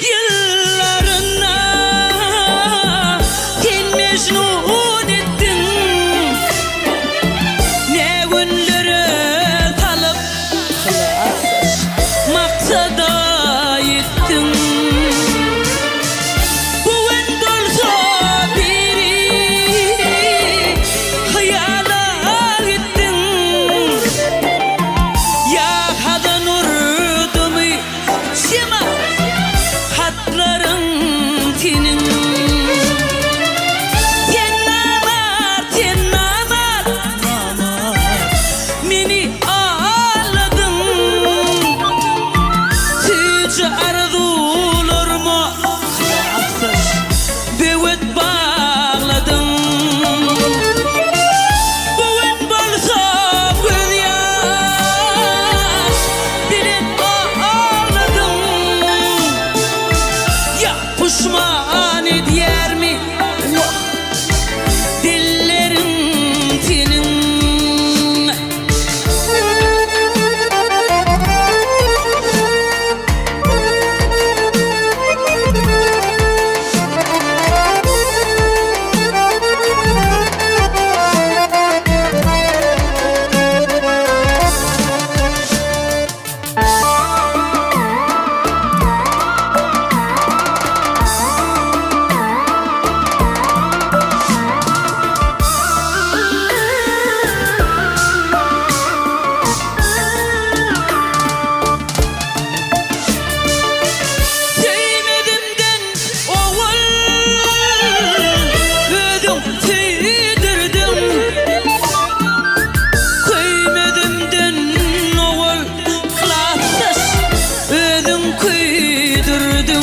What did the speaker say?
Yıllarına sen mecnun ettin, ne günlere kalıp maksada yettin. Bugün dolsa biri hayala gittin, ya hadan urdumu sema hatların senin. Sen namar meni ağladın, tücü arzularıma bevet bağladın. Bugün bolsa göz yaş bilen ağladın, ya pişman ediyer mi dillerin senin? Sevmedimden oğul ödüm tüydürdüm, koymedimden oğul klasız ödüm küydürdüm.